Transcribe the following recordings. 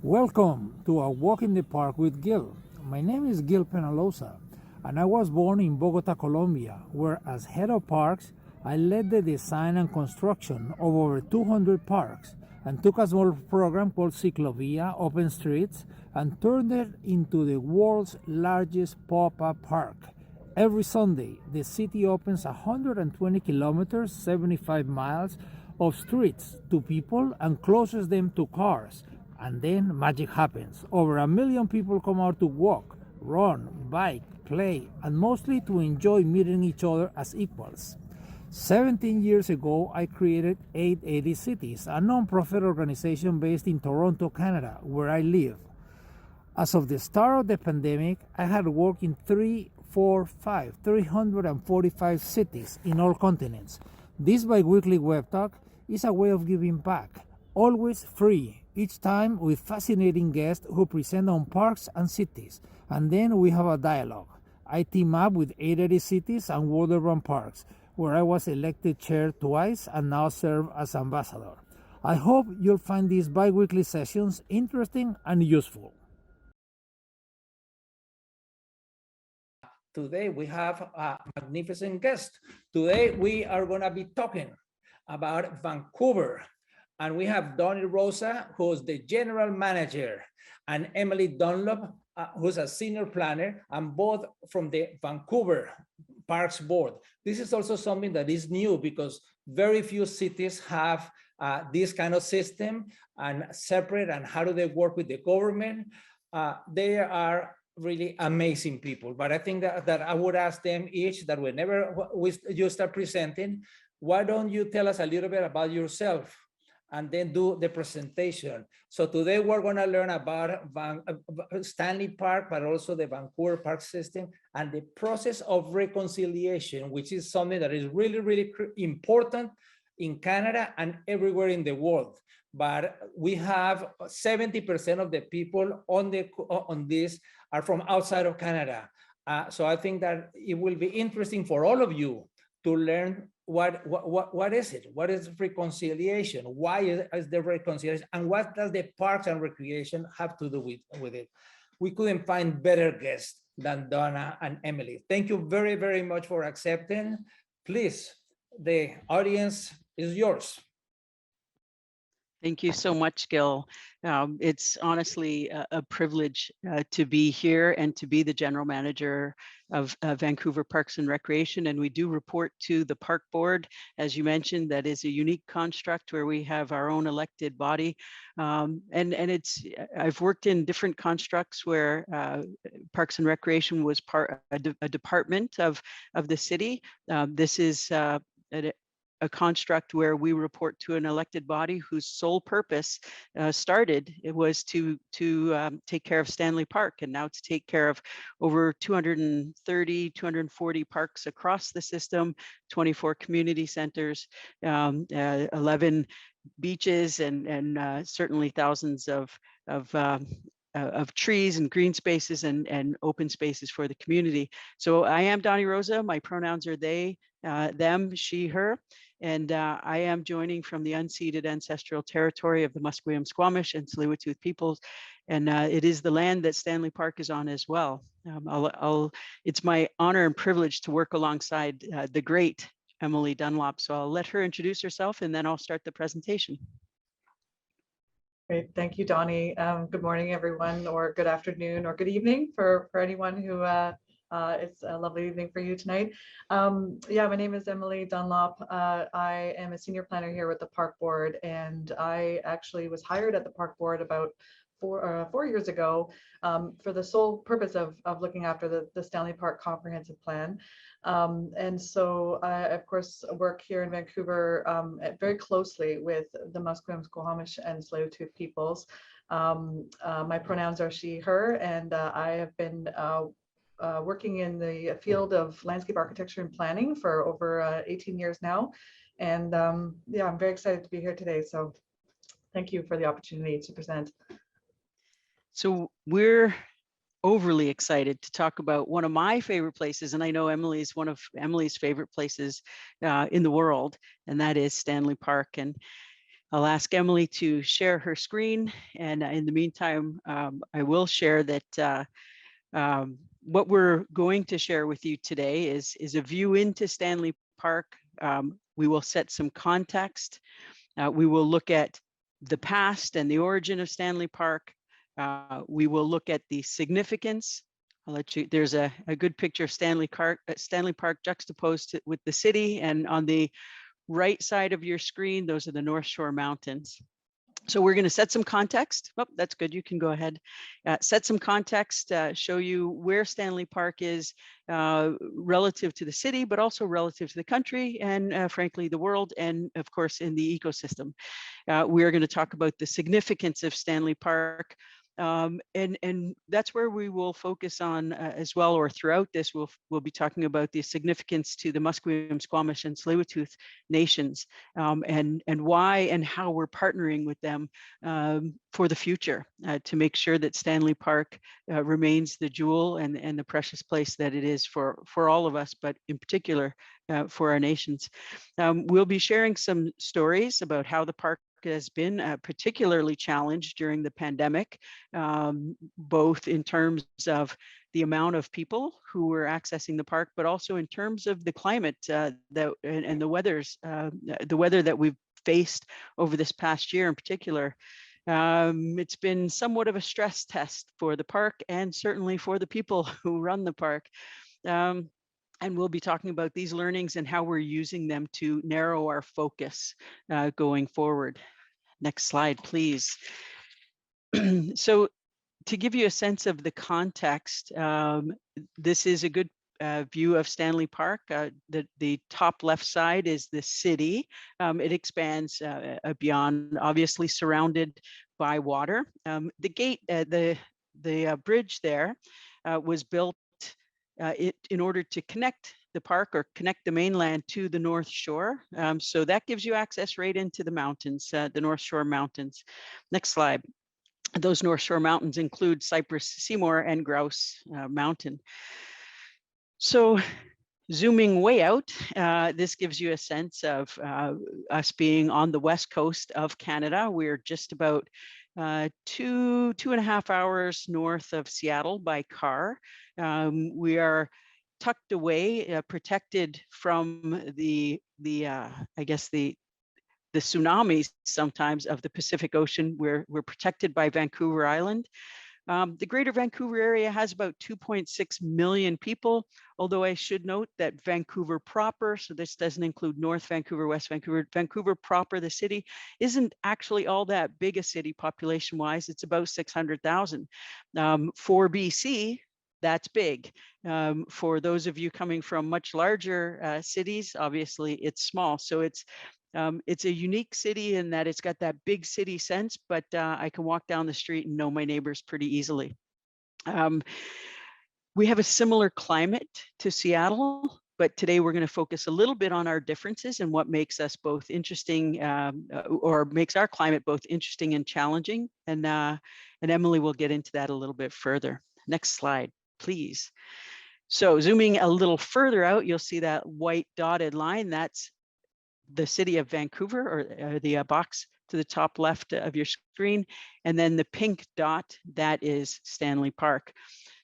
Welcome to A Walk in the Park with Gil. My name is Gil Penalosa, and I was born in Bogota, Colombia, where as head of parks, I led the design and construction of over 200 parks and took a small program called Ciclovia Open Streets and turned it into the world's largest pop-up park. Every Sunday, the city opens 120 kilometers, 75 miles of streets to people and closes them to cars. And then magic happens. Over 1 million people come out to walk, run, bike, play, and mostly to enjoy meeting each other as equals. 17 years ago, I created 880 Cities, a non-profit organization based in Toronto, Canada, where I live. As of the start of the pandemic, I had worked in 345 cities in all continents. This bi-weekly web talk is a way of giving back, always free, each time with fascinating guests who present on parks and cities. And then we have a dialogue. I team up with 880 Cities and World Urban Parks, where I was elected chair twice and now serve as ambassador. I hope you'll find these bi-weekly sessions interesting and useful. Today we have a magnificent guest. Today we are going to be talking about Vancouver. And we have Donnie Rosa, who's the general manager, and Emily Dunlop, who's a senior planner, and both from the Vancouver Parks Board. This is also something that is new because very few cities have this kind of system and separate, and how do they work with the government. They are really amazing people, but I think that I would ask them each that whenever you start presenting, why don't you tell us a little bit about yourself and then do the presentation. So today we're going to learn about Stanley Park, but also the Vancouver Park system and the process of reconciliation, which is something that is really, really important in Canada and everywhere in the world. But we have 70% of the people on this are from outside of Canada. So I think that it will be interesting for all of you to learn what is it? What is reconciliation? Why is the reconciliation? And what does the parks and recreation have to do with it? We couldn't find better guests than Donna and Emily. Thank you very, very much for accepting. Please, the audience is yours. Thank you so much, Gil. It's honestly a privilege to be here and to be the general manager of Vancouver Parks and Recreation. And we do report to the Park Board, as you mentioned. That is a unique construct where we have our own elected body. I've worked in different constructs where Parks and Recreation was a department of the city. This is a construct where we report to an elected body whose sole purpose was to take care of Stanley Park, and now to take care of over 230, 240 parks across the system, 24 community centers, 11 beaches, and certainly thousands of trees and green spaces and open spaces for the community. So I am Donnie Rosa. My pronouns are they, them, she, her. And I am joining from the unceded ancestral territory of the Musqueam, Squamish and Tsleil-Waututh peoples. And it is the land that Stanley Park is on as well. It's my honor and privilege to work alongside the great Emily Dunlop. So I'll let her introduce herself and then I'll start the presentation. Great, thank you, Donnie. Good morning, everyone, or good afternoon, or good evening for anyone who it's a lovely evening for you tonight. Yeah, my name is Emily Dunlop. I am a senior planner here with the Park Board, and I actually was hired at the Park Board about 4 years ago for the sole purpose of looking after the Stanley Park Comprehensive Plan. And so I, of course, work here in Vancouver very closely with the Musqueam, Squamish and Tsleil-Waututh peoples. My pronouns are she, her, and I have been working in the field of landscape architecture and planning for over 18 years now. And yeah, I'm very excited to be here today. So thank you for the opportunity to present. So we're overly excited to talk about one of my favorite places, and I know Emily's one of Emily's favorite places in the world, and that is Stanley Park. And I'll ask Emily to share her screen. And in the meantime, I will share that what we're going to share with you today is a view into Stanley Park. We will set some context. We will look at the past and the origin of Stanley Park. We will look at the significance. I'll let you, there's a good picture of Stanley Park juxtaposed with the city, and on the right side of your screen, those are the North Shore Mountains. So we're going to set some context. Oh, that's good. You can go ahead. Set some context, show you where Stanley Park is relative to the city, but also relative to the country and frankly, the world, and of course, in the ecosystem. We're going to talk about the significance of Stanley Park. And that's where we will focus on as well, or throughout this, we'll be talking about the significance to the Musqueam, Squamish and Tsleil-Waututh Nations, and why and how we're partnering with them for the future to make sure that Stanley Park remains the jewel and the precious place that it is for all of us, but in particular for our nations. We'll be sharing some stories about how the park has been particularly challenged during the pandemic, both in terms of the amount of people who were accessing the park, but also in terms of the climate and the weather that we've faced over this past year in particular. It's been somewhat of a stress test for the park and certainly for the people who run the park. And we'll be talking about these learnings and how we're using them to narrow our focus going forward. Next slide, please. So to give you a sense of the context, this is a good view of Stanley Park. The top left side is the city. It expands beyond, obviously surrounded by water. The gate, the bridge there was built in order to connect the park or connect the mainland to the North Shore. So that gives you access right into the mountains, the North Shore Mountains. Next slide. Those North Shore Mountains include Cypress, Seymour, and Grouse Mountain. So zooming way out, this gives you a sense of us being on the west coast of Canada. We're just about 2.5 hours north of Seattle by car. We are tucked away, protected from the tsunamis sometimes of the Pacific Ocean. We're protected by Vancouver Island. The greater Vancouver area has about 2.6 million people, although I should note that Vancouver proper, so this doesn't include North Vancouver, West Vancouver, Vancouver proper, the city, isn't actually all that big a city population-wise. It's about 600,000. For BC, that's big. For those of you coming from much larger cities, obviously it's small. So it's a unique city in that it's got that big city sense, but I can walk down the street and know my neighbors pretty easily. We have a similar climate to Seattle, but today we're going to focus a little bit on our differences and what makes us both interesting or makes our climate both interesting and challenging. And Emily will get into that a little bit further. Next slide, please. So zooming a little further out, you'll see that white dotted line. That's the city of Vancouver, or the box to the top left of your screen. And then the pink dot, that is Stanley Park.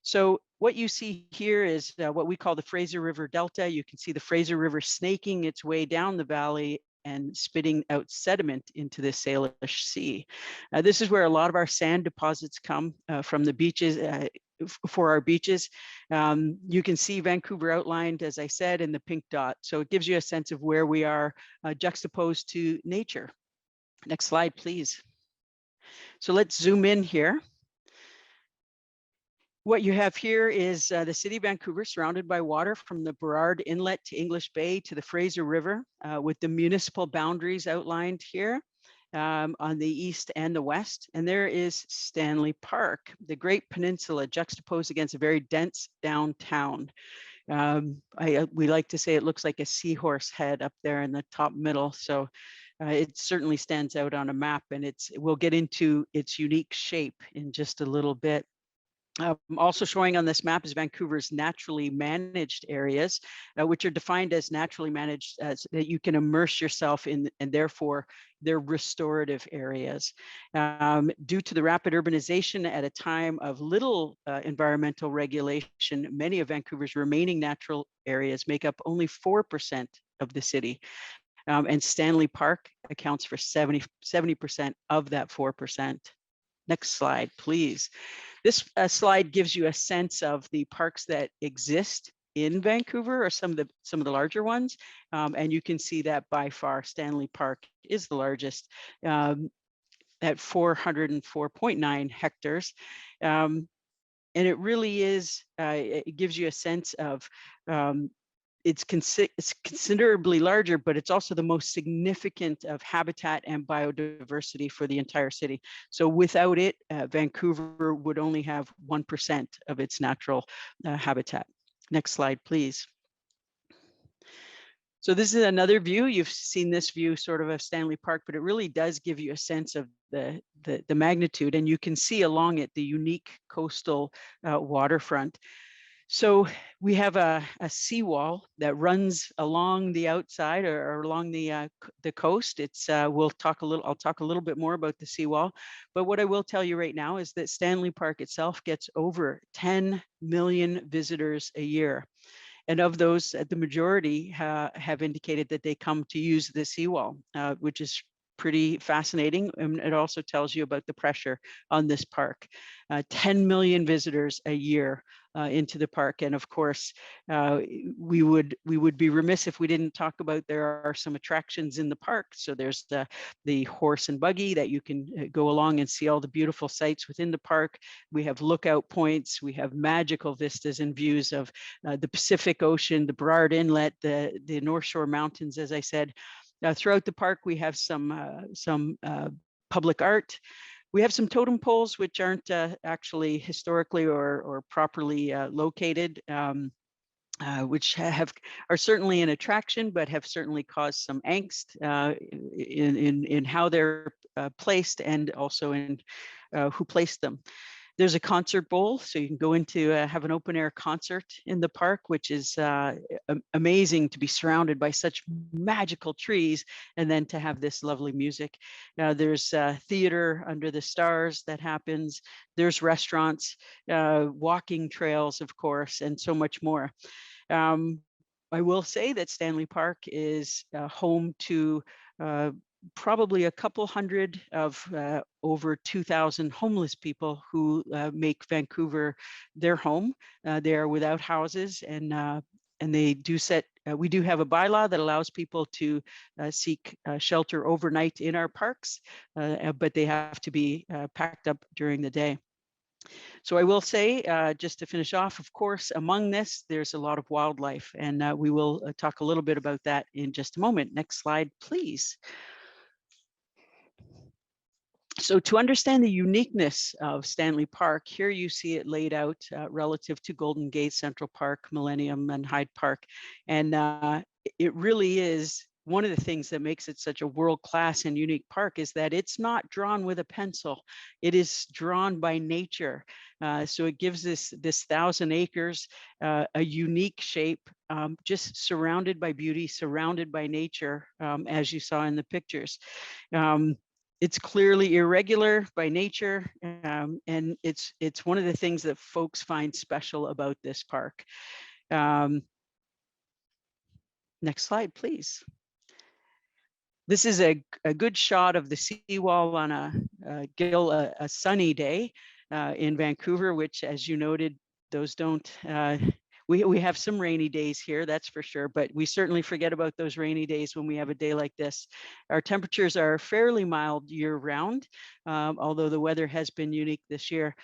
So what you see here is what we call the Fraser River Delta. You can see the Fraser River snaking its way down the valley and spitting out sediment into the Salish Sea. This is where a lot of our sand deposits come from the beaches, for our beaches. You can see Vancouver outlined, as I said, in the pink dot. So it gives you a sense of where we are juxtaposed to nature. Next slide, please. So let's zoom in here. What you have here is the city of Vancouver surrounded by water from the Burrard Inlet to English Bay to the Fraser River, with the municipal boundaries outlined here on the east and the west. And there is Stanley Park, the Great Peninsula juxtaposed against a very dense downtown. We like to say it looks like a seahorse head up there in the top middle. So it certainly stands out on a map, and we'll get into its unique shape in just a little bit. Also showing on this map is Vancouver's naturally managed areas, which are defined as naturally managed as that you can immerse yourself in, and therefore they're restorative areas. Due to the rapid urbanization at a time of little environmental regulation, many of Vancouver's remaining natural areas make up only 4% of the city. And Stanley Park accounts for 70% of that 4%. Next slide, please. This slide gives you a sense of the parks that exist in Vancouver, or some of the larger ones, and you can see that by far Stanley Park is the largest at 404.9 hectares, and it really is. It gives you a sense of. It's considerably larger, but it's also the most significant of habitat and biodiversity for the entire city. So without it, Vancouver would only have 1% of its natural habitat. Next slide, please. So this is another view. You've seen this view sort of Stanley Park, but it really does give you a sense of the magnitude, and you can see along it the unique coastal waterfront. So we have a seawall that runs along the outside or along the coast. It's I'll talk a little bit more about the seawall, but what I will tell you right now is that Stanley Park itself gets over 10 million visitors a year. And of those, the majority have indicated that they come to use the seawall, which is pretty fascinating. And it also tells you about the pressure on this park. 10 million visitors a year into the park. And of course, we would be remiss if we didn't talk about there are some attractions in the park. So there's the horse and buggy that you can go along and see all the beautiful sights within the park. We have lookout points. We have magical vistas and views of the Pacific Ocean, the Burrard Inlet, the North Shore Mountains, as I said. Throughout the park, we have some public art. We have some totem poles, which aren't actually historically or properly located, which are certainly an attraction, but have certainly caused some angst in how they're placed, and also in who placed them. There's a concert bowl, so you can go into have an open air concert in the park, which is amazing to be surrounded by such magical trees, and then to have this lovely music. There's theater under the stars that happens. There's restaurants, walking trails, of course, and so much more. I will say that Stanley Park is home to probably a couple hundred of over 2,000 homeless people who make Vancouver their home. They are without houses, and they do we do have a bylaw that allows people to seek shelter overnight in our parks, but they have to be packed up during the day. So I will say, just to finish off, of course, among this, there's a lot of wildlife, and we will talk a little bit about that in just a moment. Next slide, please. So to understand the uniqueness of Stanley Park, here you see it laid out relative to Golden Gate, Central Park, Millennium, and Hyde Park. And it really is one of the things that makes it such a world-class and unique park is that it's not drawn with a pencil. It is drawn by nature. So it gives this 1,000 acres a unique shape, just surrounded by beauty, surrounded by nature, as you saw in the pictures. It's clearly irregular by nature, and it's one of the things that folks find special about this park. Next slide, please. This is a good shot of the seawall on a sunny day in Vancouver, which, as you noted, those don't. We have some rainy days here, that's for sure, but we certainly forget about those rainy days when we have a day like this. Our temperatures are fairly mild year round, although the weather has been unique this year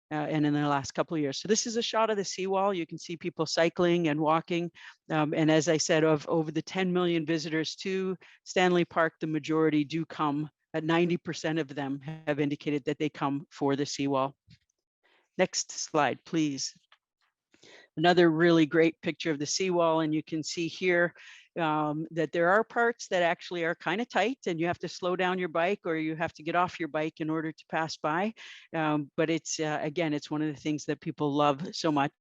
and in the last couple of years. So this is a shot of the seawall. You can see people cycling and walking. And as I said, of over the 10 million visitors to Stanley Park, the majority do come. 90% of them have indicated that they come for the seawall. Next slide, please. Another really great picture of the seawall, and you can see here that there are parts that actually are kind of tight and you have to slow down your bike or you have to get off your bike in order to pass by. But it's, again, it's one of the things that people love so much.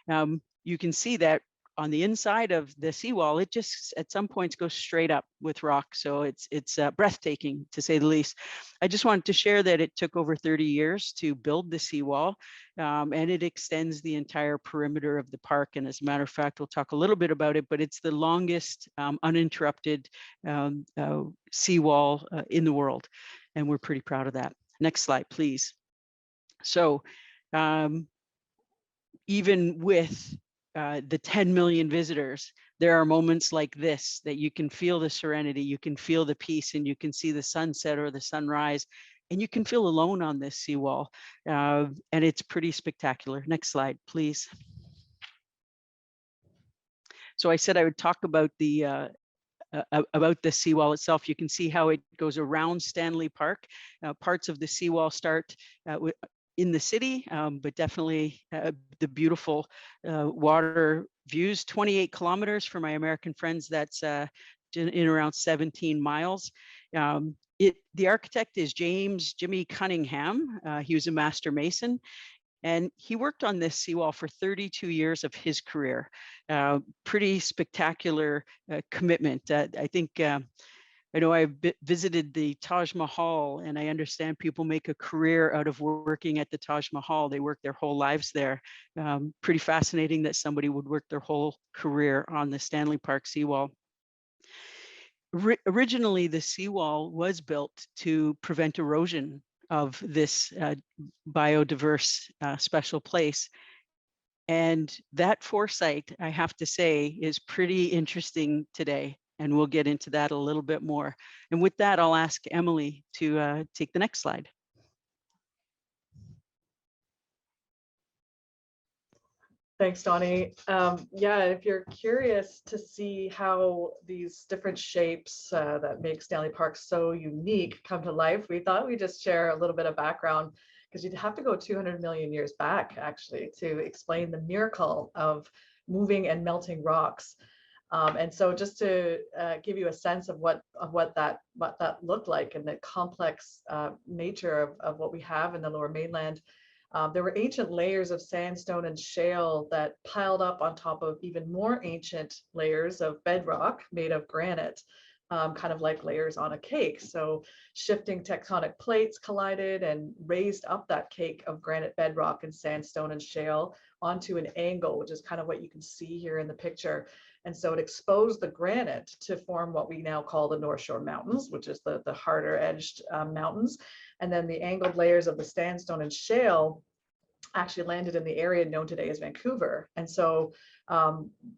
You can see that on the inside of the seawall, it just at some points goes straight up with rock. So it's breathtaking, to say the least. I just wanted to share that it took over 30 years to build the seawall, and it extends the entire perimeter of the park. And as a matter of fact, we'll talk a little bit about it, but it's the longest uninterrupted seawall in the world. And we're pretty proud of that. Next slide, please. So even with the 10 million visitors, there are moments like this that you can feel the serenity, you can feel the peace, and you can see the sunset or the sunrise, and you can feel alone on this seawall. And it's pretty spectacular. Next slide, please. So I said I would talk about the seawall itself. You can see how it goes around Stanley Park. Parts of the seawall start in the city, but definitely the beautiful water views. 28 kilometers for my American friends, that's in around 17 miles. The architect is Jimmy Cunningham. He was a master mason, and he worked on this seawall for 32 years of his career. Pretty spectacular commitment. I think I know I've visited the Taj Mahal, and I understand people make a career out of working at the Taj Mahal. They work their whole lives there. Pretty fascinating that somebody would work their whole career on the Stanley Park seawall. Originally, the seawall was built to prevent erosion of this biodiverse special place. And that foresight, I have to say, is pretty interesting today. And we'll get into that a little bit more. And with that, I'll ask Emily to take the next slide. Thanks, Donnie. Yeah, if you're curious to see how these different shapes that make Stanley Park so unique come to life, we thought we'd just share a little bit of background, because you'd have to go 200 million years back, actually, to explain the miracle of moving and melting rocks. And so just to give you a sense of what that looked like and the complex nature of what we have in the Lower Mainland, there were ancient layers of sandstone and shale that piled up on top of even more ancient layers of bedrock made of granite, kind of like layers on a cake. So shifting tectonic plates collided and raised up that cake of granite bedrock and sandstone and shale onto an angle, which is kind of what you can see here in the picture. And so it exposed the granite to form what we now call the North Shore Mountains, which is the harder edged mountains. And then the angled layers of the sandstone and shale actually landed in the area known today as Vancouver. And so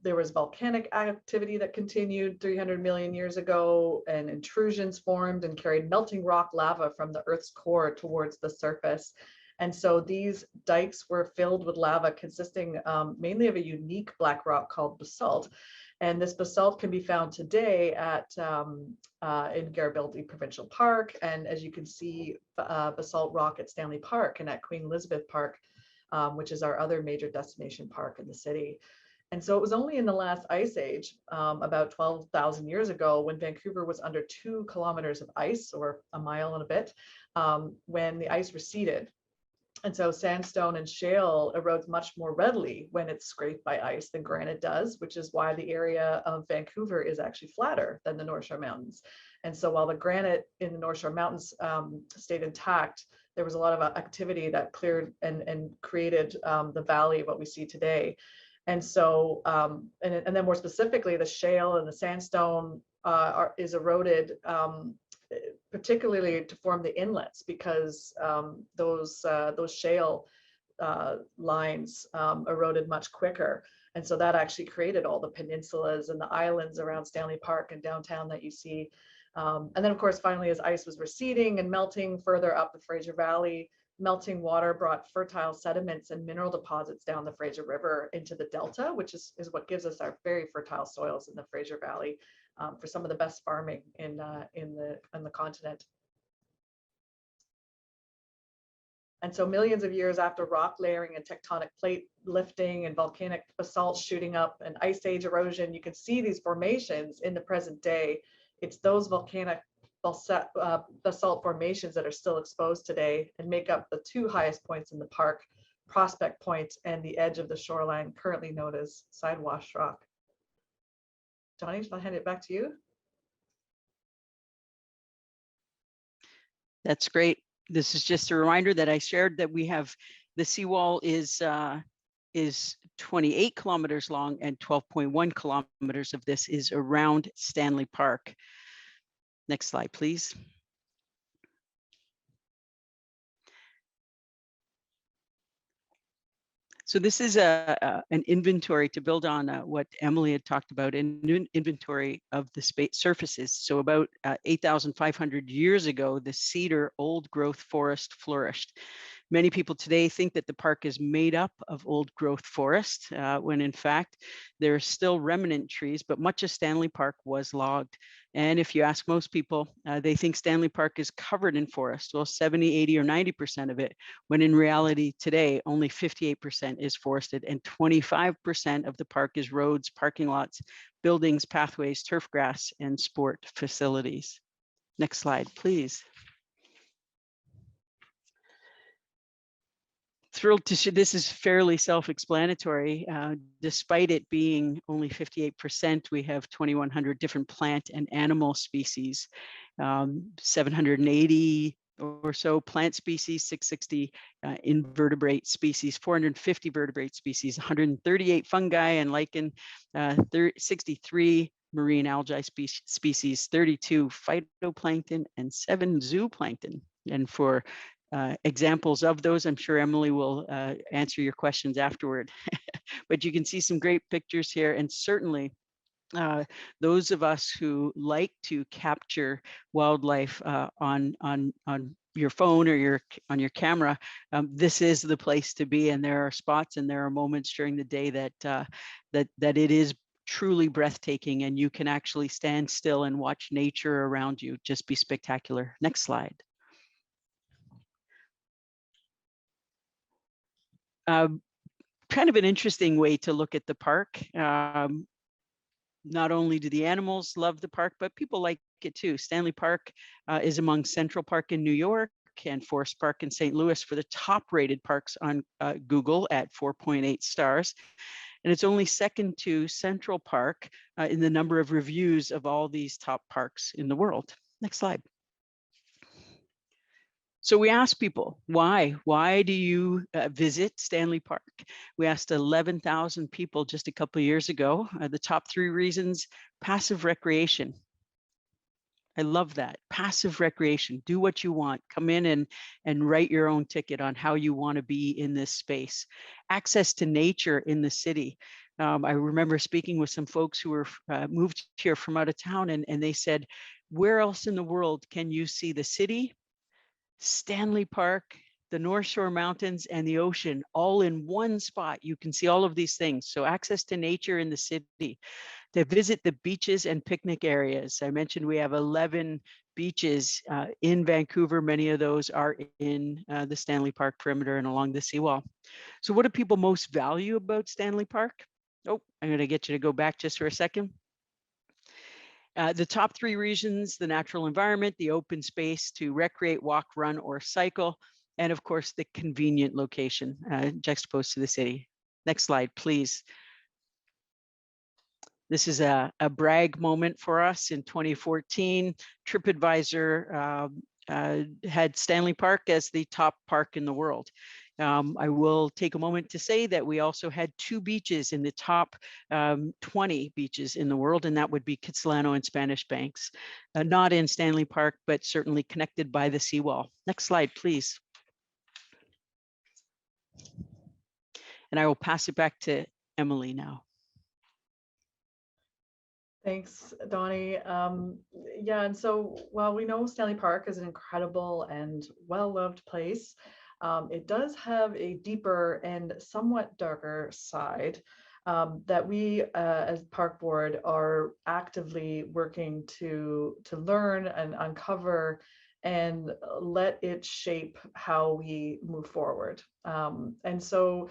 there was volcanic activity that continued 300 million years ago, and intrusions formed and carried melting rock lava from the Earth's core towards the surface. And so these dikes were filled with lava consisting mainly of a unique black rock called basalt. And this basalt can be found today in Garibaldi Provincial Park. And as you can see, basalt rock at Stanley Park and at Queen Elizabeth Park, which is our other major destination park in the city. And so it was only in the last ice age, about 12,000 years ago, when Vancouver was under 2 kilometers of ice, or a mile and a bit, when the ice receded. And so sandstone and shale erodes much more readily when it's scraped by ice than granite does, which is why the area of Vancouver is actually flatter than the North Shore Mountains. And so while the granite in the North Shore Mountains stayed intact, there was a lot of activity that cleared and created the valley, what we see today. And so, and then more specifically, the shale and the sandstone is eroded particularly to form the inlets, because those shale lines eroded much quicker. And so that actually created all the peninsulas and the islands around Stanley Park and downtown that you see. And then, of course, finally, as ice was receding and melting further up the Fraser Valley, melting water brought fertile sediments and mineral deposits down the Fraser River into the delta, which is what gives us our very fertile soils in the Fraser Valley for some of the best farming in the continent. And so millions of years after rock layering and tectonic plate lifting and volcanic basalt shooting up and ice age erosion, you can see these formations in the present day. It's those volcanic basalt formations that are still exposed today and make up the two highest points in the park, Prospect Point and the edge of the shoreline, currently known as Sidewash Rock. Donnie, I'll hand it back to you. That's great. This is just a reminder that I shared that we have the seawall is 28 kilometers long, and 12.1 kilometers of this is around Stanley Park. Next slide, please. So this is an inventory to build on what Emily had talked about, an inventory of the space surfaces. So about 8,500 years ago, the cedar old growth forest flourished. Many people today think that the park is made up of old growth forest, when in fact, there are still remnant trees, but much of Stanley Park was logged. And if you ask most people, they think Stanley Park is covered in forest. Well, 70, 80, or 90% of it, when in reality today, only 58% is forested, and 25% of the park is roads, parking lots, buildings, pathways, turf grass, and sport facilities. Next slide, please. Thrilled to share, this is fairly self-explanatory. Despite it being only 58%, we have 2,100 different plant and animal species, 780 or so plant species, 660 invertebrate species, 450 vertebrate species, 138 fungi and lichen, 63 marine algae species, 32 phytoplankton, and 7 zooplankton. And for examples of those, I'm sure Emily will answer your questions afterward. But you can see some great pictures here, and certainly those of us who like to capture wildlife on your phone or on your camera, this is the place to be. And there are spots and there are moments during the day that that it is truly breathtaking, and you can actually stand still and watch nature around you just be spectacular. Next slide. Kind of an interesting way to look at the park. Not only do the animals love the park, but people like it too. Stanley Park is among Central Park in New York and Forest Park in St. Louis for the top rated parks on Google at 4.8 stars. And it's only second to Central Park in the number of reviews of all these top parks in the world. Next slide. So we asked people, why do you visit Stanley Park? We asked 11,000 people just a couple of years ago. The top 3 reasons: passive recreation. I love that. Passive recreation. Do what you want. Come in and write your own ticket on how you want to be in this space. Access to nature in the city. I remember speaking with some folks who were moved here from out of town, and they said, where else in the world can you see the city, Stanley Park, the North Shore Mountains, and the ocean all in one spot? You can see all of these things. So access to nature in the city. To visit the beaches and picnic areas. I mentioned we have 11 beaches in Vancouver. Many of those are in the Stanley Park perimeter and along the seawall. So what do people most value about Stanley Park? Oh, I'm going to get you to go back just for a second. The top 3 reasons: the natural environment, the open space to recreate, walk, run, or cycle, and of course, the convenient location juxtaposed to the city. Next slide, please. This is a brag moment for us. In 2014, TripAdvisor had Stanley Park as the top park in the world. I will take a moment to say that we also had 2 beaches in the top 20 beaches in the world, and that would be Kitsilano and Spanish Banks. Not in Stanley Park, but certainly connected by the seawall. Next slide, please. And I will pass it back to Emily now. Thanks, Donnie. Yeah, and so while we know Stanley Park is an incredible and well-loved place, it does have a deeper and somewhat darker side that we as Park Board are actively working to learn and uncover and let it shape how we move forward. And so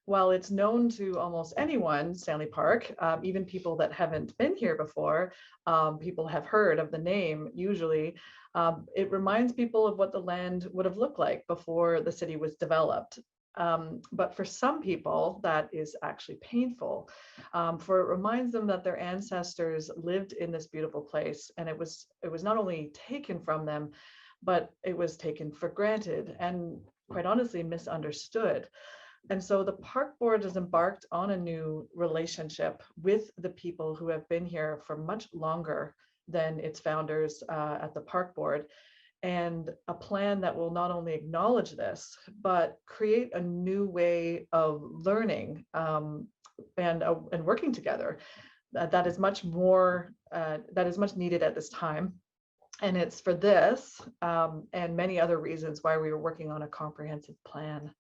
while it's known to almost anyone, Stanley Park, even people that haven't been here before, people have heard of the name usually, it reminds people of what the land would have looked like before the city was developed. But for some people, that is actually painful, for it reminds them that their ancestors lived in this beautiful place, and it was not only taken from them, but it was taken for granted and quite honestly misunderstood. And so the park board has embarked on a new relationship with the people who have been here for much longer than its founders at the park board, and a plan that will not only acknowledge this, but create a new way of learning and working together that is much needed at this time. And it's for this and many other reasons why we were working on a comprehensive plan.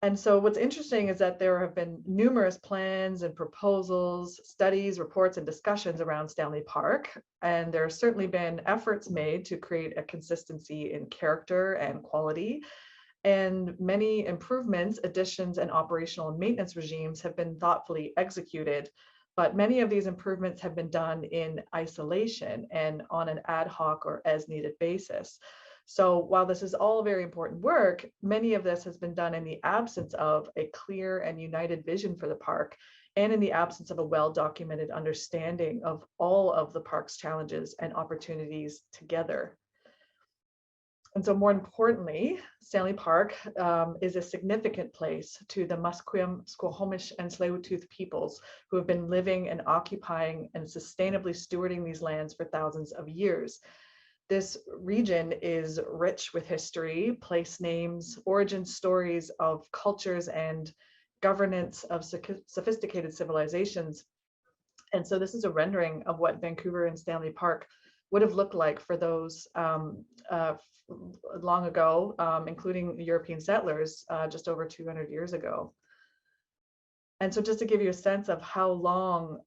And so what's interesting is that there have been numerous plans and proposals, studies, reports, and discussions around Stanley Park. And there have certainly been efforts made to create a consistency in character and quality. And many improvements, additions, and operational and maintenance regimes have been thoughtfully executed. But many of these improvements have been done in isolation and on an ad hoc or as needed basis. So while this is all very important work, many of this has been done in the absence of a clear and united vision for the park, and in the absence of a well-documented understanding of all of the park's challenges and opportunities together. And so more importantly, Stanley Park is a significant place to the Musqueam, Squamish, and Tsleil-Waututh peoples who have been living and occupying and sustainably stewarding these lands for thousands of years. This region is rich with history, place names, origin stories of cultures, and governance of sophisticated civilizations. And so this is a rendering of what Vancouver and Stanley Park would have looked like for those long ago, including European settlers just over 200 years ago. And so just to give you a sense of how long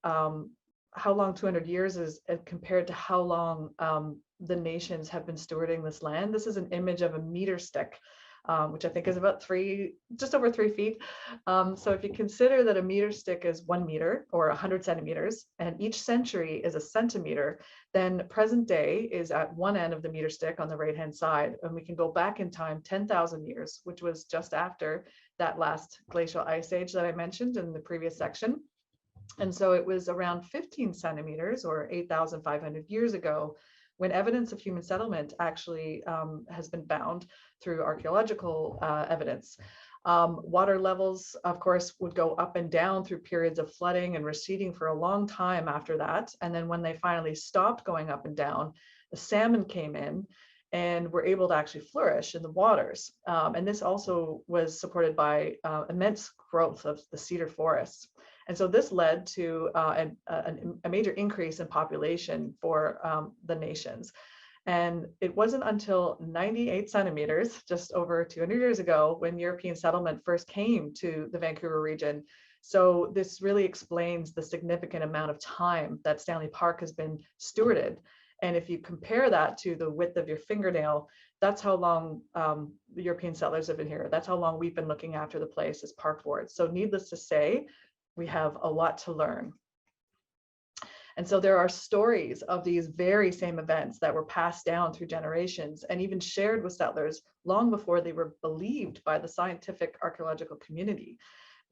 200 years is compared to how long the nations have been stewarding this land. This is an image of a meter stick, which I think is about just over 3 feet. So if you consider that a meter stick is 1 meter or 100 centimeters, and each century is a centimeter, then present day is at one end of the meter stick on the right-hand side. And we can go back in time 10,000 years, which was just after that last glacial ice age that I mentioned in the previous section. And so it was around 15 centimeters or 8,500 years ago when evidence of human settlement actually has been found through archaeological evidence. Water levels, of course, would go up and down through periods of flooding and receding for a long time after that. And then when they finally stopped going up and down, the salmon came in and were able to actually flourish in the waters. And this also was supported by immense growth of the cedar forests. And so this led to a major increase in population for the nations. And it wasn't until 98 centimeters, just over 200 years ago, when European settlement first came to the Vancouver region. So this really explains the significant amount of time that Stanley Park has been stewarded. And if you compare that to the width of your fingernail, that's how long the European settlers have been here. That's how long we've been looking after the place as park boards. So needless to say, we have a lot to learn. And so there are stories of these very same events that were passed down through generations and even shared with settlers long before they were believed by the scientific archaeological community.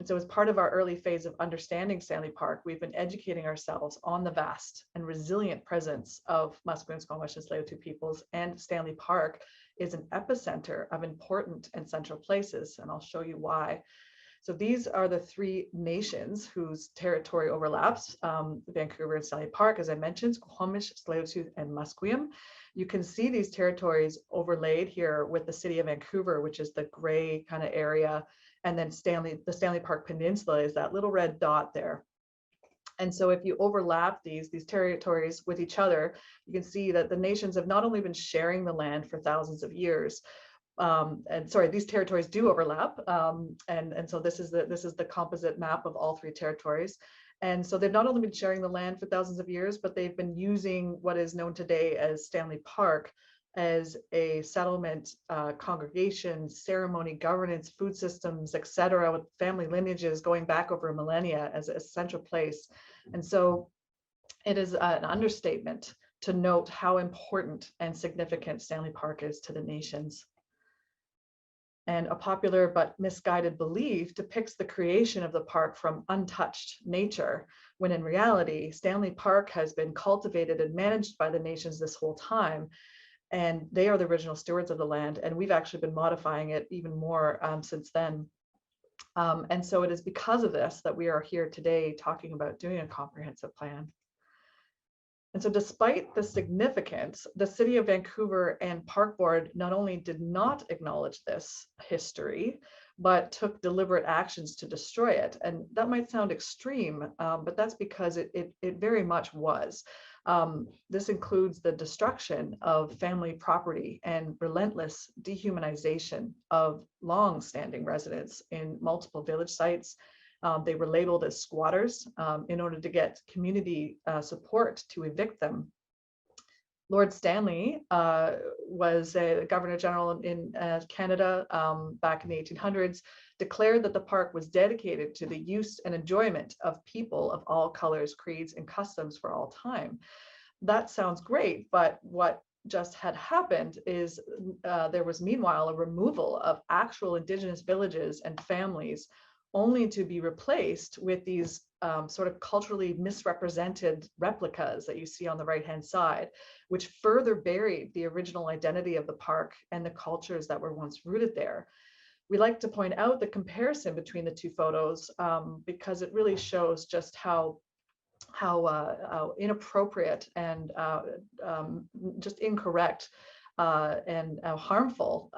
And so as part of our early phase of understanding Stanley Park, we've been educating ourselves on the vast and resilient presence of Musqueam, Squamish, and Tsleil-Waututh peoples, and Stanley Park is an epicenter of important and central places, and I'll show you why. So these are the 3 nations whose territory overlaps, Vancouver and Stanley Park, as I mentioned, Squamish, Tsleil-Waututh, and Musqueam. You can see these territories overlaid here with the city of Vancouver, which is the gray kind of area, and then the Stanley Park Peninsula is that little red dot there. And so if you overlap these territories with each other, you can see that the nations have not only been sharing the land for thousands of years, and sorry, these territories do overlap, and so this is the composite map of all 3 territories. And so they've not only been sharing the land for thousands of years, but they've been using what is known today as Stanley Park as a settlement, congregation, ceremony, governance, food systems, etc., with family lineages going back over millennia as a central place. And so it is an understatement to note how important and significant Stanley Park is to the nations. And a popular but misguided belief depicts the creation of the park from untouched nature, when in reality, Stanley Park has been cultivated and managed by the nations this whole time. And they are the original stewards of the land. And we've actually been modifying it even more since then. And so it is because of this that we are here today talking about doing a comprehensive plan. And so despite the significance, the City of Vancouver and Park Board not only did not acknowledge this history, but took deliberate actions to destroy it. And that might sound extreme, but that's because it very much was. This includes the destruction of family property and relentless dehumanization of long-standing residents in multiple village sites. They were labeled as squatters in order to get community support to evict them. Lord Stanley was a Governor General in Canada back in the 1800s, declared that the park was dedicated to the use and enjoyment of people of all colors, creeds, and customs for all time. That sounds great, but what just had happened is there was meanwhile a removal of actual Indigenous villages and families, only to be replaced with these sort of culturally misrepresented replicas that you see on the right-hand side, which further buried the original identity of the park and the cultures that were once rooted there. We like to point out the comparison between the two photos because it really shows just how inappropriate and just incorrect and harmful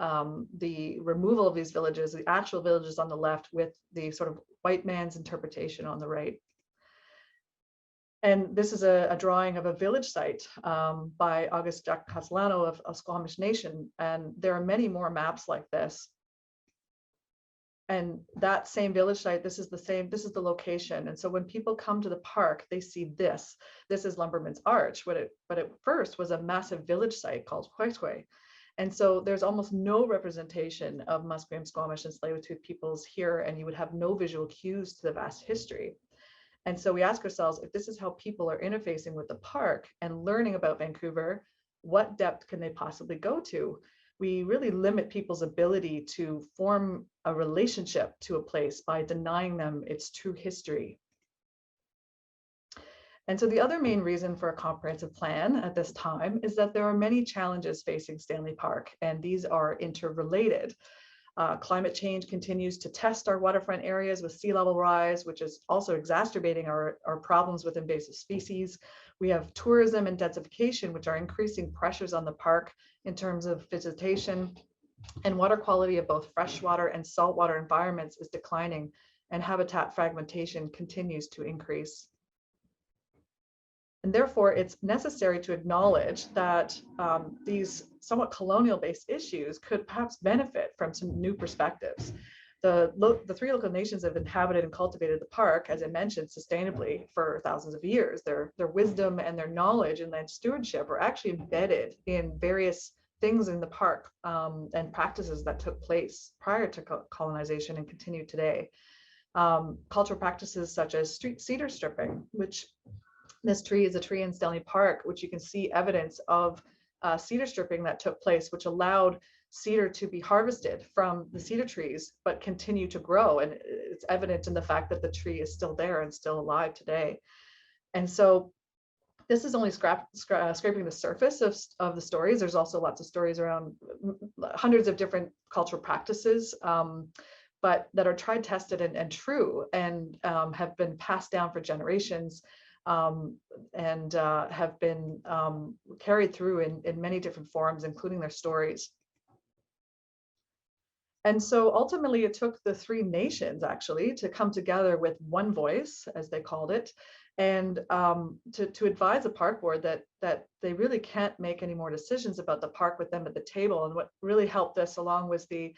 the removal of these villages, the actual villages on the left, with the sort of white man's interpretation on the right. And this is a drawing of a village site by August Jack Castellano of Squamish Nation. And there are many more maps like this. And that same village site, this is the location. And so when people come to the park, they see this. This is Lumberman's Arch, but at first was a massive village site called Quequay. And so there's almost no representation of Musqueam, Squamish, and Tsleil-Waututh peoples here, and you would have no visual cues to the vast history. And so we ask ourselves, if this is how people are interfacing with the park and learning about Vancouver, what depth can they possibly go to? We really limit people's ability to form a relationship to a place by denying them its true history. And so the other main reason for a comprehensive plan at this time is that there are many challenges facing Stanley Park, and these are interrelated. Climate change continues to test our waterfront areas with sea level rise, which is also exacerbating our problems with invasive species. We have tourism and densification, which are increasing pressures on the park in terms of visitation, and water quality of both freshwater and saltwater environments is declining, and habitat fragmentation continues to increase. And therefore, it's necessary to acknowledge that these somewhat colonial-based issues could perhaps benefit from some new perspectives. The three local nations have inhabited and cultivated the park, as I mentioned, sustainably for thousands of years. Their wisdom and their knowledge in land stewardship are actually embedded in various things in the park and practices that took place prior to colonization and continue today. Cultural practices such as cedar stripping, which this tree is a tree in Stanley Park, which you can see evidence of cedar stripping that took place, which allowed cedar to be harvested from the cedar trees, but continue to grow. And it's evident in the fact that the tree is still there and still alive today. And so this is only scraping the surface of the stories. There's also lots of stories around hundreds of different cultural practices, but that are tried, tested, and true, and have been passed down for generations. And have been carried through in many different forms, including their stories. And so ultimately it took the three nations actually to come together with one voice, as they called it, and to advise the park board that they really can't make any more decisions about the park with them at the table. And what really helped this along was the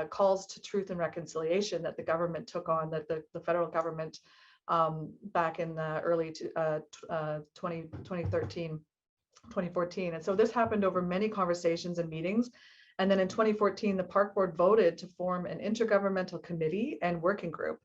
calls to truth and reconciliation that the government took on, that the federal government back in the early 2013, 2014. And so this happened over many conversations and meetings. And then in 2014, the park board voted to form an intergovernmental committee and working group.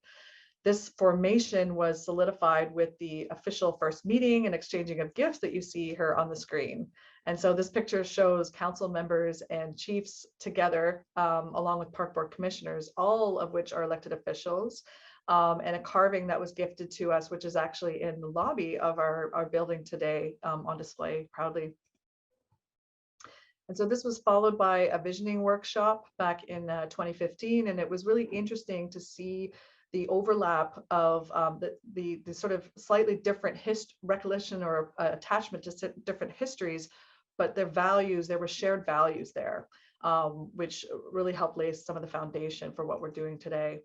This formation was solidified with the official first meeting and exchanging of gifts that you see here on the screen. And so this picture shows council members and chiefs together, along with park board commissioners, all of which are elected officials, and a carving that was gifted to us, which is actually in the lobby of our building today, on display proudly. And so this was followed by a visioning workshop back in 2015, and it was really interesting to see the overlap of the sort of slightly different recollection or attachment to different histories, but their values, there were shared values there, which really helped lay some of the foundation for what we're doing today.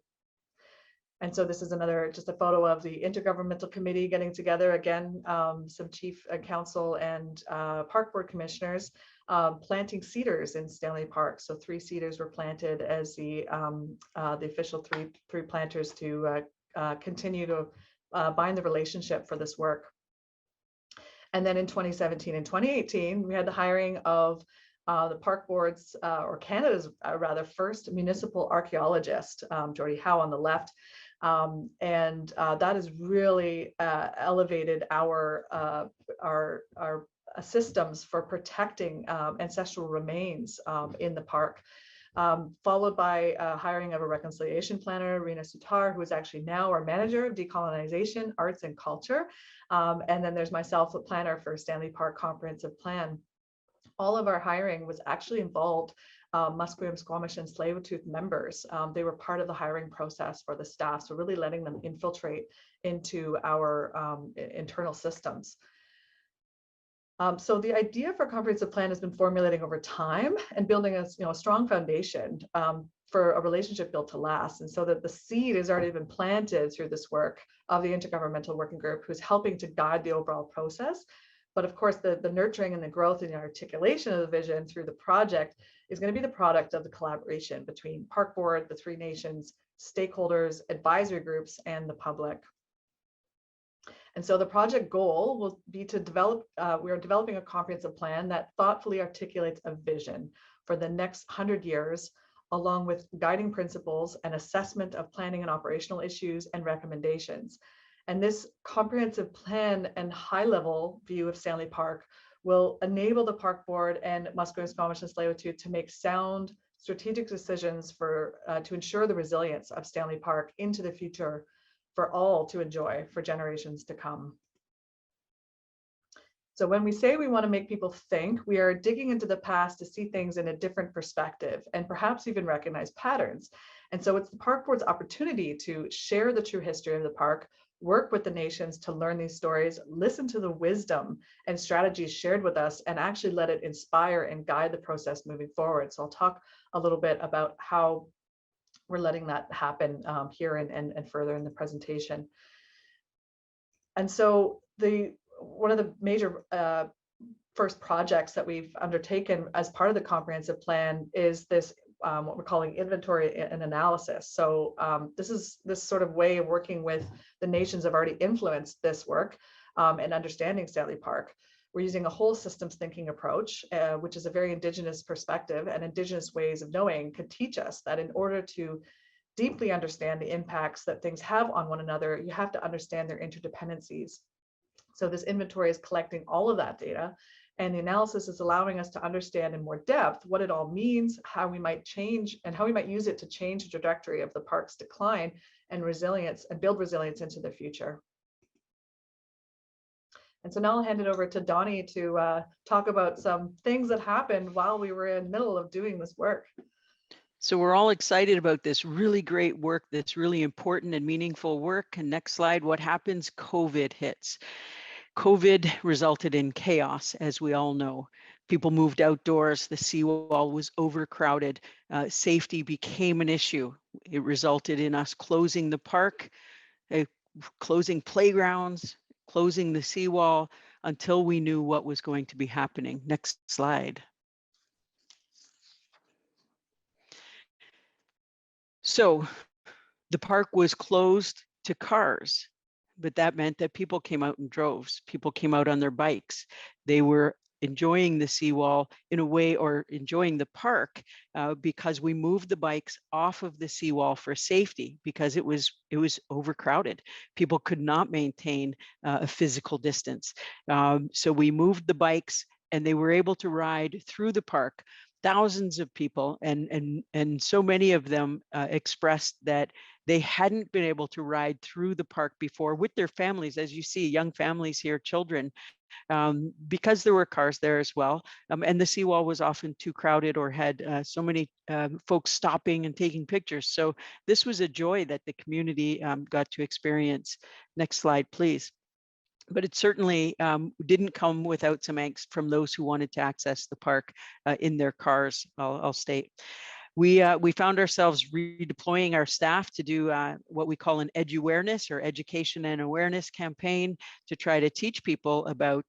And so this is just a photo of the intergovernmental committee getting together again, some chief council and park board commissioners, planting cedars in Stanley Park. So 3 cedars were planted as the official three planters to continue to bind the relationship for this work. And then in 2017 and 2018, we had the hiring of the park board's, or Canada's rather, first municipal archaeologist, Jordy Howe on the left. And that has really elevated our systems for protecting ancestral remains in the park, followed by hiring of a reconciliation planner, Rina Sutar, who is actually now our manager of decolonization, arts and culture. And then there's myself, the planner for Stanley Park Comprehensive Plan. All of our hiring was actually involved Musqueam, Squamish and Tsleil-Waututh members. They were part of the hiring process for the staff, so really letting them infiltrate into our internal systems. So the idea for a comprehensive plan has been formulating over time and building a strong foundation for a relationship built to last. And so that the seed has already been planted through this work of the Intergovernmental Working Group, who's helping to guide the overall process. But of course, the nurturing and the growth and the articulation of the vision through the project is going to be the product of the collaboration between Park Board, the 3 nations, stakeholders, advisory groups, and the public. And so the project goal will be to develop, we are developing a comprehensive plan that thoughtfully articulates a vision for the next 100 years, along with guiding principles and assessment of planning and operational issues and recommendations. And this comprehensive plan and high-level view of Stanley Park will enable the Park Board and Musqueam, Squamish and Tsleil-Waututh to make sound strategic decisions to ensure the resilience of Stanley Park into the future for all to enjoy for generations to come. So when we say we want to make people think, we are digging into the past to see things in a different perspective and perhaps even recognize patterns. And so it's the Park Board's opportunity to share the true history of the park, work with the nations to learn these stories, listen to the wisdom and strategies shared with us, and actually let it inspire and guide the process moving forward. So I'll talk a little bit about how we're letting that happen here and further in the presentation. And so one of the major first projects that we've undertaken as part of the comprehensive plan is this what we're calling inventory and analysis. So this is this sort of way of working with the nations have already influenced this work and understanding Stanley Park. We're using a whole systems thinking approach, which is a very Indigenous perspective, and Indigenous ways of knowing could teach us that in order to deeply understand the impacts that things have on one another, you have to understand their interdependencies. So this inventory is collecting all of that data, and the analysis is allowing us to understand in more depth what it all means, how we might change, and how we might use it to change the trajectory of the park's decline and resilience, and build resilience into the future. And so now I'll hand it over to Donnie to talk about some things that happened while we were in the middle of doing this work. So we're all excited about this really great work, that's really important and meaningful work. And next slide, what happens? COVID hits. COVID resulted in chaos, as we all know. People moved outdoors, the seawall was overcrowded, safety became an issue. It resulted in us closing the park, closing playgrounds, closing the seawall until we knew what was going to be happening. Next slide. So the park was closed to cars. but that meant that people came out in droves. People came out on their bikes. They were enjoying the seawall in a way, or enjoying the park, because we moved the bikes off of the seawall for safety, because it was overcrowded. People could not maintain a physical distance. So we moved the bikes, and they were able to ride through the park. Thousands of people, and so many of them expressed that they hadn't been able to ride through the park before with their families. As you see, young families here, children, because there were cars there as well. And the seawall was often too crowded, or had so many folks stopping and taking pictures. So this was a joy that the community got to experience. Next slide, please. But it certainly didn't come without some angst from those who wanted to access the park in their cars, I'll state. We found ourselves redeploying our staff to do what we call an edu-awareness, or education and awareness campaign, to try to teach people about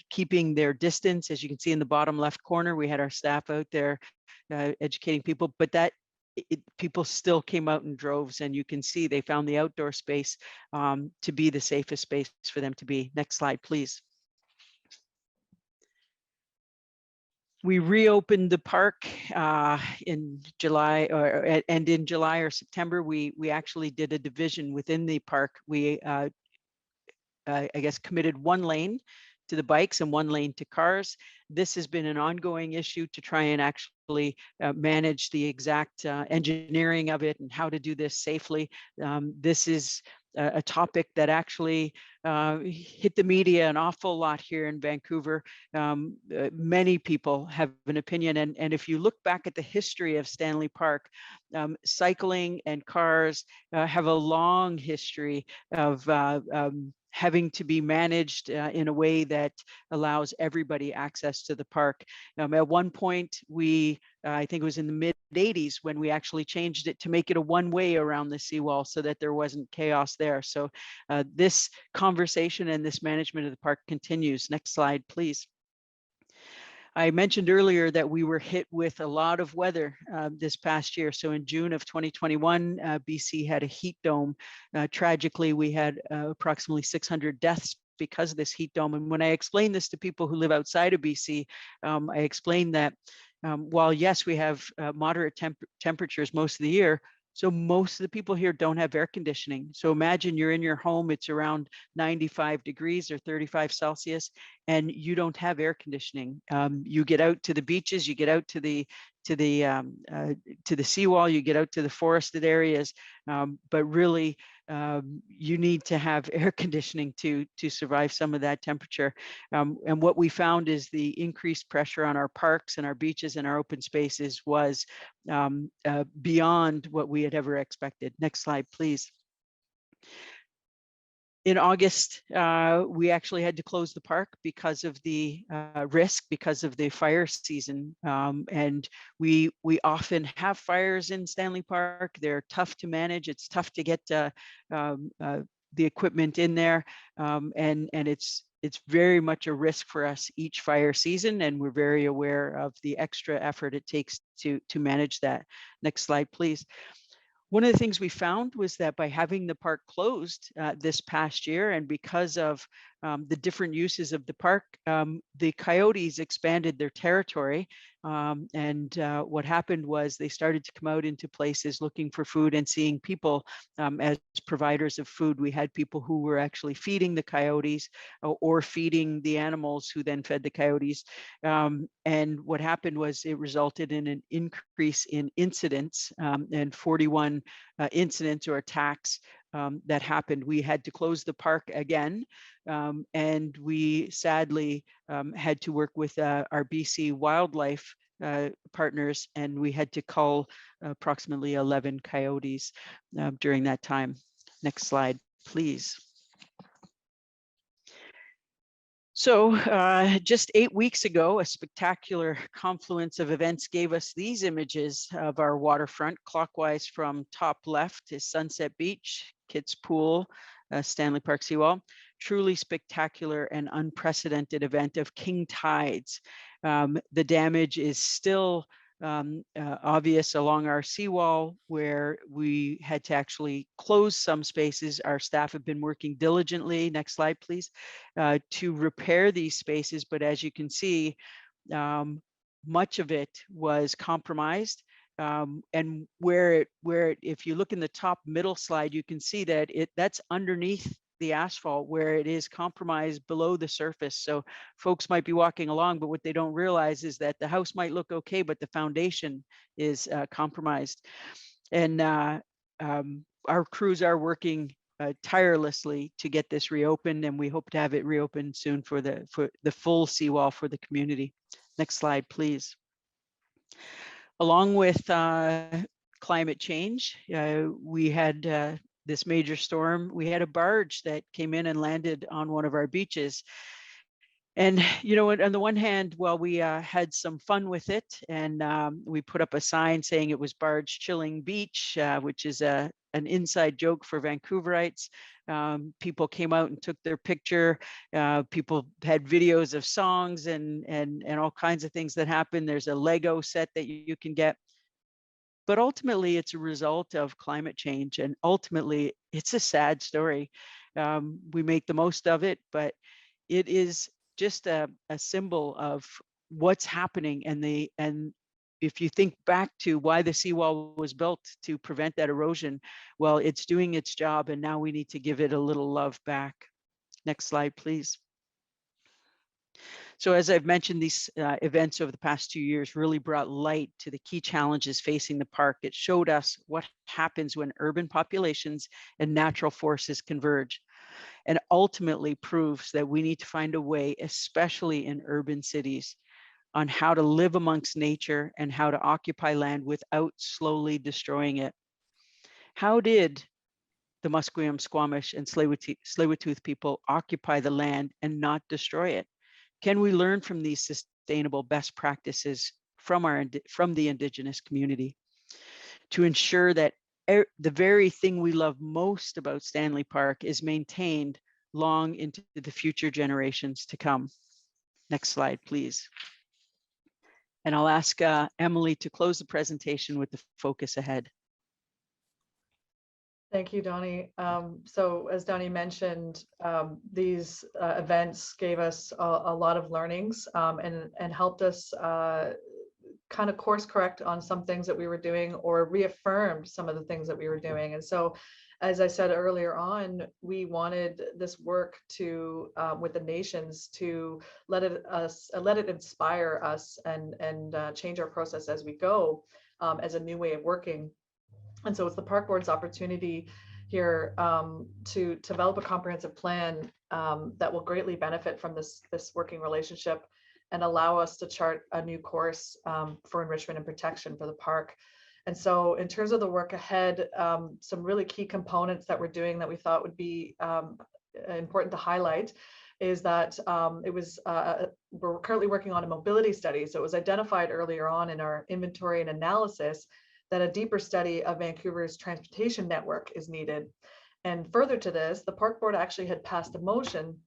keeping their distance. As you can see in the bottom left corner, we had our staff out there educating people, but people still came out in droves, and you can see they found the outdoor space to be the safest space for them to be. Next slide, please. We reopened the park in July, and in July or September, we actually did a division within the park. We, I guess, committed one lane to the bikes and one lane to cars. This has been an ongoing issue to try and actually manage the exact engineering of it and how to do this safely. This is a topic that actually hit the media an awful lot here in Vancouver. Many people have an opinion, and if you look back at the history of Stanley Park, cycling and cars have a long history of having to be managed in a way that allows everybody access to the park. At one point, I think it was in the mid-80s when we actually changed it to make it a one-way around the seawall so that there wasn't chaos there. So this conversation and this management of the park continues. Next slide, please. I mentioned earlier that we were hit with a lot of weather this past year. So in June of 2021, BC had a heat dome. Tragically, we had approximately 600 deaths because of this heat dome. And when I explain this to people who live outside of BC, I explain that while yes, we have moderate temperatures most of the year, so most of the people here don't have air conditioning. So imagine you're in your home, it's around 95 degrees or 35 Celsius, and you don't have air conditioning. You get out to the beaches, you get out to the seawall, you get out to the forested areas, but really you need to have air conditioning to survive some of that temperature. And what we found is the increased pressure on our parks and our beaches and our open spaces was beyond what we had ever expected. Next slide, please. In August, we actually had to close the park because of the risk, because of the fire season. And we often have fires in Stanley Park. They're tough to manage. It's tough to get the equipment in there. And it's very much a risk for us each fire season. And we're very aware of the extra effort it takes to manage that. Next slide, please. One of the things we found was that by having the park closed this past year, and because of the different uses of the park, the coyotes expanded their territory. And what happened was they started to come out into places looking for food and seeing people as providers of food. We had people who were actually feeding the coyotes or feeding the animals who then fed the coyotes. And what happened was it resulted in an increase in incidents and 41 incidents or attacks that happened. We had to close the park again, and we sadly had to work with our BC wildlife partners, and we had to cull approximately 11 coyotes during that time. Next slide, please. So just 8 weeks ago, a spectacular confluence of events gave us these images of our waterfront. Clockwise from top left is Sunset Beach, Kids Pool, Stanley Park Seawall. Truly spectacular and unprecedented event of king tides. The damage is still obvious along our seawall, where we had to actually close some spaces. Our staff have been working diligently, next slide please, to repair these spaces. But as you can see, much of it was compromised. And if you look in the top middle slide, you can see that that's underneath the asphalt where it is compromised below the surface. So folks might be walking along, but what they don't realize is that the house might look okay, but the foundation is compromised. And our crews are working tirelessly to get this reopened, and we hope to have it reopened soon for the full seawall for the community. Next slide, please. Along with climate change, we had this major storm. We had a barge that came in and landed on one of our beaches. And, you know, on the one hand, well, we had some fun with it, and we put up a sign saying it was Barge Chilling Beach, which is an inside joke for Vancouverites. People came out and took their picture. People had videos of songs and all kinds of things that happen. There's a Lego set that you can get. But ultimately, it's a result of climate change, and ultimately, it's a sad story. We make the most of it, but it is just a symbol of what's happening. And if you think back to why the seawall was built to prevent that erosion, well, it's doing its job, and now we need to give it a little love back. Next slide, please. So as I've mentioned, these events over the past 2 years really brought light to the key challenges facing the park. It showed us what happens when urban populations and natural forces converge, and ultimately proves that we need to find a way, especially in urban cities, on how to live amongst nature and how to occupy land without slowly destroying it. How did the Musqueam, Squamish, and Tsleil-Waututh people occupy the land and not destroy it? Can we learn from these sustainable best practices from the Indigenous community to ensure that the very thing we love most about Stanley Park is maintained long into the future generations to come? Next slide, please. And I'll ask Emily to close the presentation with the focus ahead. Thank you, Donnie. So as Donnie mentioned, these events gave us a lot of learnings and helped us kind of course correct on some things that we were doing, or reaffirmed some of the things that we were doing. And so, as I said earlier on, we wanted this work to with the nations to let it inspire us and change our process as we go, as a new way of working. And so it's the Park Board's opportunity here to develop a comprehensive plan that will greatly benefit from this working relationship and allow us to chart a new course for enrichment and protection for the park. And so in terms of the work ahead, some really key components that we're doing that we thought would be important to highlight is that we're currently working on a mobility study. So it was identified earlier on in our inventory and analysis that a deeper study of Vancouver's transportation network is needed. And further to this, the Park Board actually had passed a motion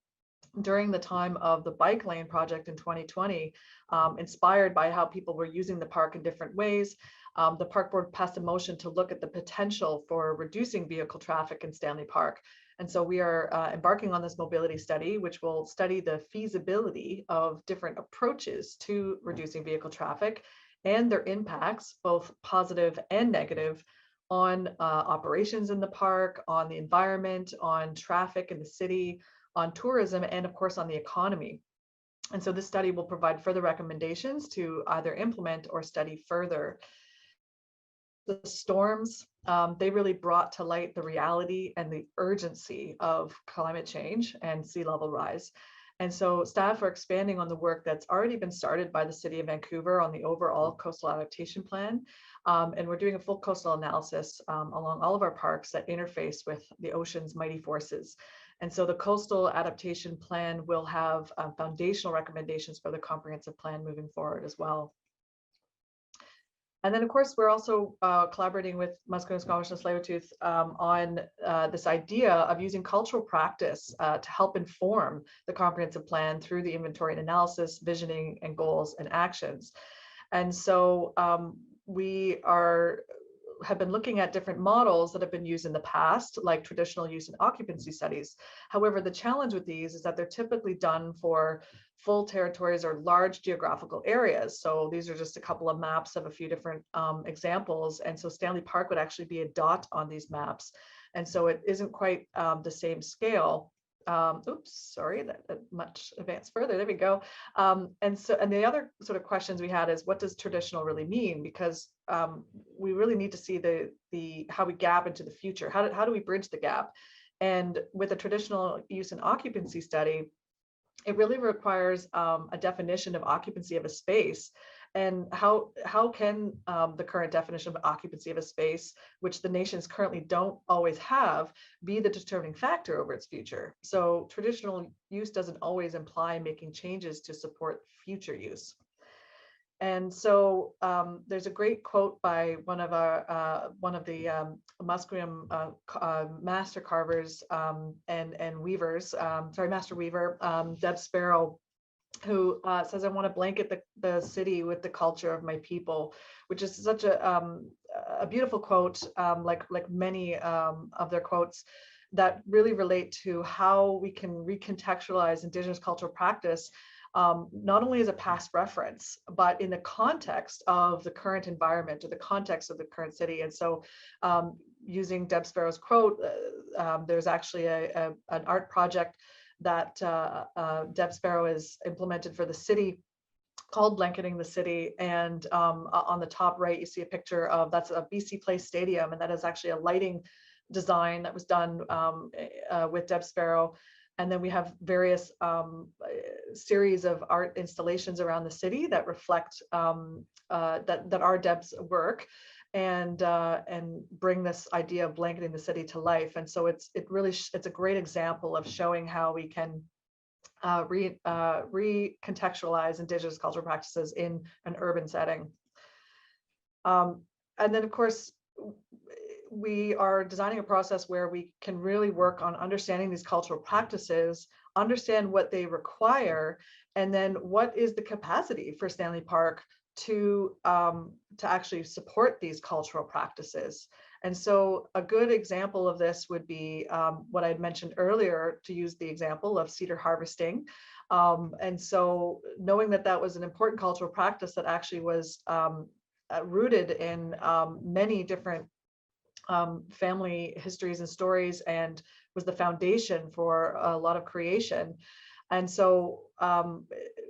during the time of the bike lane project in 2020, inspired by how people were using the park in different ways. The Park Board passed a motion to look at the potential for reducing vehicle traffic in Stanley Park. And so we are embarking on this mobility study, which will study the feasibility of different approaches to reducing vehicle traffic and their impacts, both positive and negative, on operations in the park, on the environment, on traffic in the city, on tourism, and of course on the economy. And so this study will provide further recommendations to either implement or study further. The storms, they really brought to light the reality and the urgency of climate change and sea level rise. And so staff are expanding on the work that's already been started by the City of Vancouver on the overall coastal adaptation plan. And we're doing a full coastal analysis along all of our parks that interface with the ocean's mighty forces. And so the coastal adaptation plan will have foundational recommendations for the comprehensive plan moving forward as well. And then, of course, we're also collaborating with Musqueam, Squamish, and Tsleil-Waututh on this idea of using cultural practice to help inform the comprehensive plan through the inventory and analysis, visioning, and goals and actions. And so we have been looking at different models that have been used in the past, like traditional use and occupancy studies. However, the challenge with these is that they're typically done for full territories or large geographical areas. So these are just a couple of maps of a few different examples. And so Stanley Park would actually be a dot on these maps. And so it isn't quite the same scale. Oops, sorry, that much advanced further. There we go. And the other sort of questions we had is, what does traditional really mean? Because we really need to see the how we gap into the future. How do we bridge the gap? And with a traditional use and occupancy study, it really requires a definition of occupancy of a space. And how can the current definition of occupancy of a space, which the nations currently don't always have, be the determining factor over its future? So traditional use doesn't always imply making changes to support future use. And so there's a great quote by one of the Musqueam master carvers and weavers, master weaver, Deb Sparrow, who says, "I want to blanket the city with the culture of my people," which is such a beautiful quote, like many of their quotes that really relate to how we can recontextualize Indigenous cultural practice, not only as a past reference, but in the context of the current environment or the context of the current city. And so using Deb Sparrow's quote, there's actually an art project that Deb Sparrow has implemented for the city called Blanketing the City. And on the top right, you see a picture of, that's a BC Place Stadium. And that is actually a lighting design that was done with Deb Sparrow. And then we have various series of art installations around the city that reflect that are Deb's work, and bring this idea of blanketing the city to life. And so it's a great example of showing how we can recontextualize Indigenous cultural practices in an urban setting. And then, of course, we are designing a process where we can really work on understanding these cultural practices, understand what they require, and then what is the capacity for Stanley Park to actually support these cultural practices. And so a good example of this would be what I'd mentioned earlier, to use the example of cedar harvesting. And so knowing that that was an important cultural practice that actually was rooted in many different family histories and stories, and was the foundation for a lot of creation. And so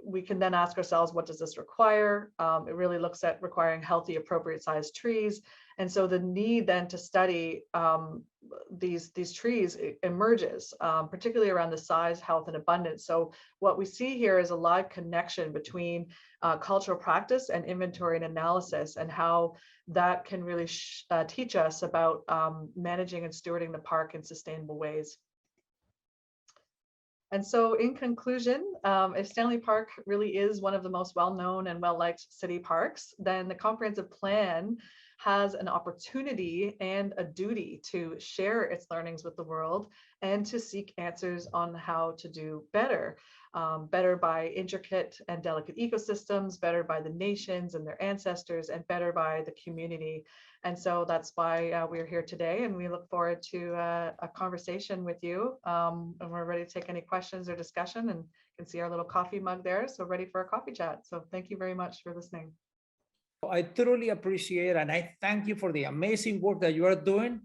we can then ask ourselves, what does this require? It really looks at requiring healthy, appropriate sized trees. And so the need then to study these trees emerges, particularly around the size, health, and abundance. So what we see here is a live connection between cultural practice and inventory and analysis, and how that can really teach us about managing and stewarding the park in sustainable ways. And so in conclusion, if Stanley Park really is one of the most well-known and well-liked city parks, then the comprehensive plan has an opportunity and a duty to share its learnings with the world and to seek answers on how to do better. Better by intricate and delicate ecosystems, better by the nations and their ancestors, and better by the community. And so that's why we're here today, and we look forward to a conversation with you. And we're ready to take any questions or discussion, and you can see our little coffee mug there, so ready for a coffee chat. So thank you very much for listening. I truly appreciate, and I thank you for the amazing work that you are doing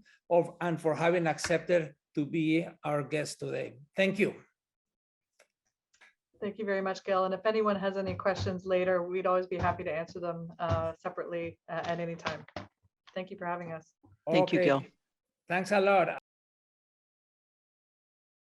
and for having accepted to be our guest today. Thank you. Thank you very much, Gail. And if anyone has any questions later, we'd always be happy to answer them separately at any time. Thank you for having us. Thank you, Gil. Thanks a lot.